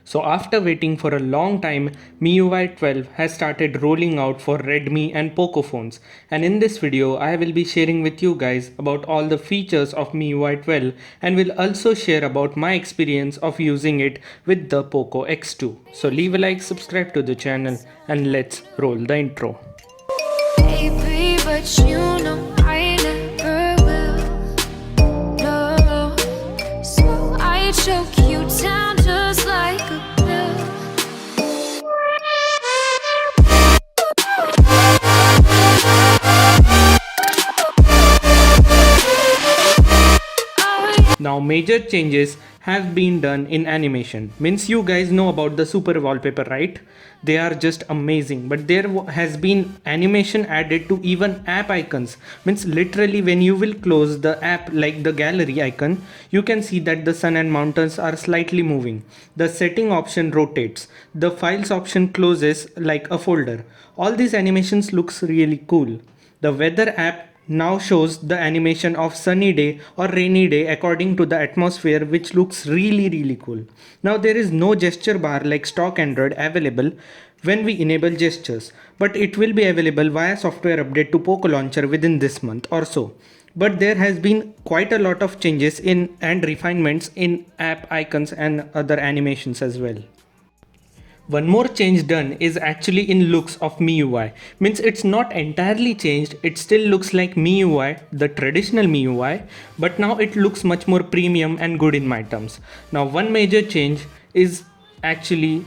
So after waiting for a long time, MIUI 12 has started rolling out for Redmi and Poco phones. And in this video, I will be sharing with you guys about all the features of MIUI 12 and will also share about my experience of using it with the Poco X2. So leave a like, subscribe to the channel and let's roll the intro. Baby, but you know I never will. No, so I choke you down just like a pill. Now major changes have been done in animation. Means you guys know about the super wallpaper, right? They are just amazing, but there has been animation added to even app icons. Means literally when you will close the app like the gallery icon, you can see that the sun and mountains are slightly moving. The setting option rotates. The files option closes like a folder. All these animations looks really cool. The weather app now shows the animation of sunny day or rainy day according to the atmosphere, which looks really cool. Now there is no gesture bar like stock Android available when we enable gestures, but it will be available via software update to Poco launcher within this month or so. But there has been quite a lot of changes in and refinements in app icons and other animations as well. One more change done is actually in looks of MIUI. Means it's not entirely changed, it still looks like MIUI, the traditional MIUI, but now it looks much more premium and good in my terms. Now one major change is actually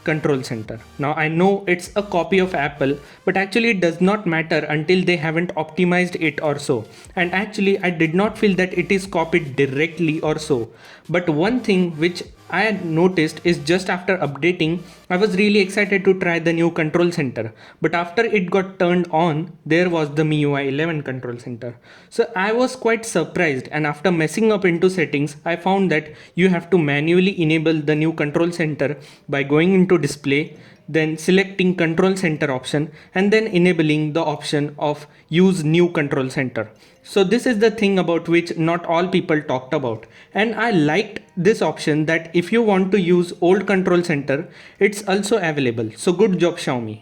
control center. Now I know it's a copy of Apple, but actually it does not matter until they haven't optimized it or so. And actually I did not feel that it is copied directly or so. But one thing which I had noticed is just after updating, I was really excited to try the new control center. But after it got turned on, there was the MIUI 11 control center. So I was quite surprised, and after messing up into settings, I found that you have to manually enable the new control center by going into display, then selecting control center option and then enabling the option of use new control center. So this is the thing about which not all people talked about, and I liked this option that if you want to use old control center, it's also available. So good job Xiaomi.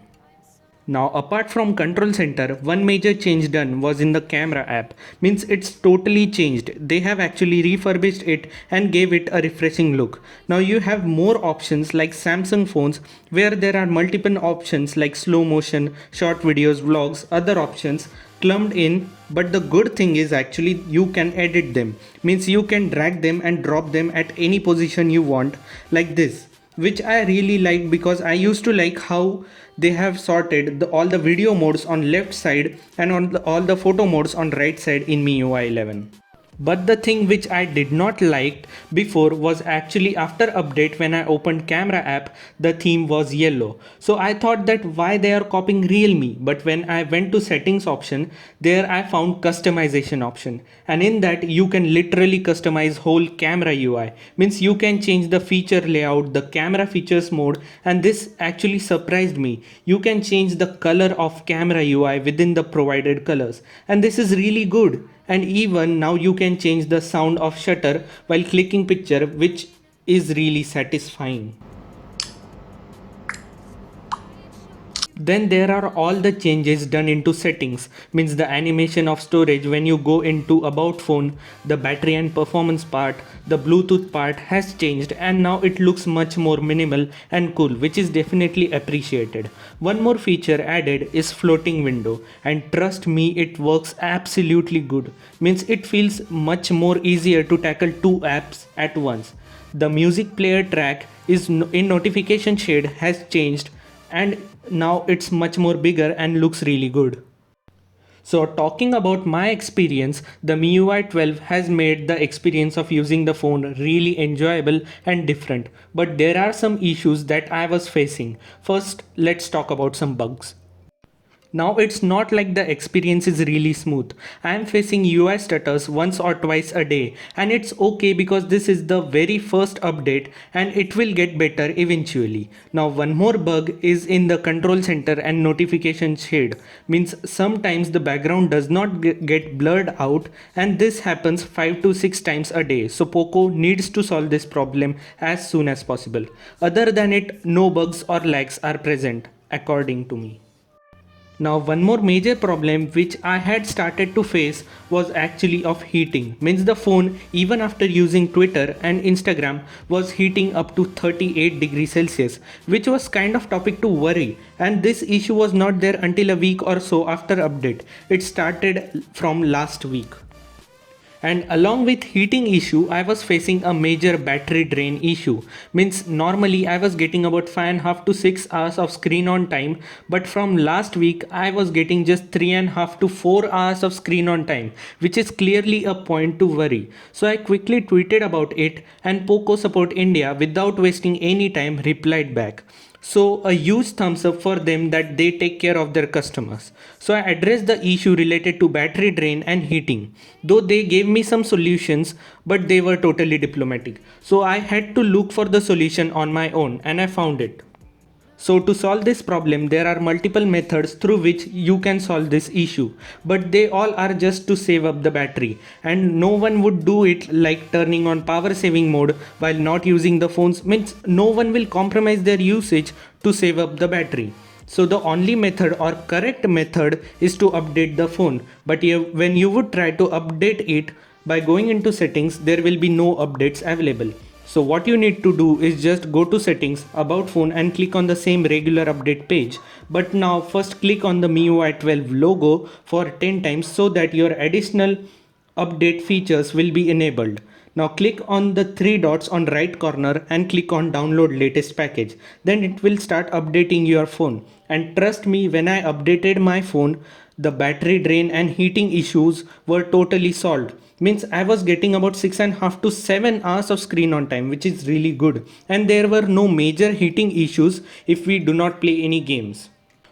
Now apart from control center, one major change done was in the camera app. Means it's totally changed. They have actually refurbished it and gave it a refreshing look. Now you have more options like Samsung phones where there are multiple options like slow motion, short videos, vlogs, other options clumped in, but the good thing is actually you can edit them. Means you can drag them and drop them at any position you want like this, which I really like because I used to like how they have sorted all the video modes on left side and all the photo modes on right side in MIUI 11. But the thing which I did not like before was actually after update when I opened camera app, the theme was yellow. So I thought that why they are copying Realme, but when I went to settings option, there I found customization option, and in that you can literally customize whole camera UI. Means you can change the feature layout, the camera features mode, and this actually surprised me. You can change the color of camera UI within the provided colors, and this is really good. And even now you can change the sound of shutter while clicking picture, which is really satisfying. Then there are all the changes done into settings. Means the animation of storage when you go into about phone, the battery and performance part, the Bluetooth part has changed, and now it looks much more minimal and cool, which is definitely appreciated. One more feature added is floating window, and trust me, it works absolutely good. Means it feels much more easier to tackle two apps at once. The music player track is in notification shade has changed, and now it's much more bigger and looks really good. So talking about my experience, the MIUI 12 has made the experience of using the phone really enjoyable and different, but there are some issues that I was facing. First, let's talk about some bugs. Now it's not like the experience is really smooth. I am facing UI stutters once or twice a day, and it's okay because this is the very first update and it will get better eventually. Now one more bug is in the control center and notification shade, means sometimes the background does not get blurred out, and this happens 5 to 6 times a day. So Poco needs to solve this problem as soon as possible. Other than it, no bugs or lags are present according to me. Now one more major problem which I had started to face was actually of heating. Means the phone, even after using Twitter and Instagram, was heating up to 38 degrees Celsius, which was kind of topic to worry, and this issue was not there until a week or so after update. It started from last week. And along with heating issue, I was facing a major battery drain issue. Means normally I was getting about 5.5 to 6 hours of screen on time, but from last week I was getting just 3.5 to 4 hours of screen on time, which is clearly a point to worry. So I quickly tweeted about it, and Poco Support India, without wasting any time, replied back. So a huge thumbs up for them that they take care of their customers. So I addressed the issue related to battery drain and heating. Though they gave me some solutions, but they were totally diplomatic. So I had to look for the solution on my own, and I found it. So to solve this problem, there are multiple methods through which you can solve this issue, but they all are just to save up the battery, and no one would do it like turning on power saving mode while not using the phones. Means no one will compromise their usage to save up the battery. So the only method or correct method is to update the phone, but when you would try to update it by going into settings, there will be no updates available. So what you need to do is just go to settings, about phone, and click on the same regular update page. But now first click on the MIUI 12 logo for 10 times so that your additional update features will be enabled. Now click on the 3 dots on right corner and click on download latest package. Then it will start updating your phone. And trust me, when I updated my phone, the battery drain and heating issues were totally solved. Means I was getting about 6.5 to 7 hours of screen on time, which is really good. And there were no major heating issues if we do not play any games.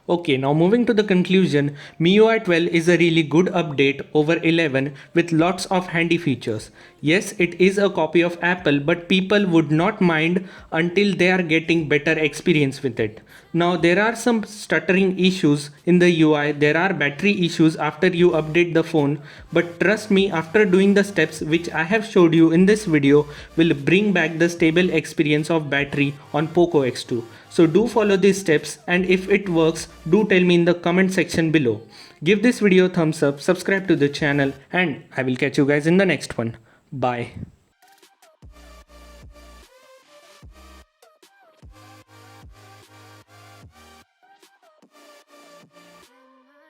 Okay, now moving to the conclusion, MIUI 12 is a really good update over 11 with lots of handy features. Yes, it is a copy of Apple, but people would not mind until they are getting better experience with it. Now there are some stuttering issues in the UI, there are battery issues after you update the phone, but trust me, after doing the steps which I have showed you in this video will bring back the stable experience of battery on Poco X2. So do follow these steps, and if it works, do tell me in the comment section below. Give this video a thumbs up, subscribe to the channel, and I will catch you guys in the next one. Bye.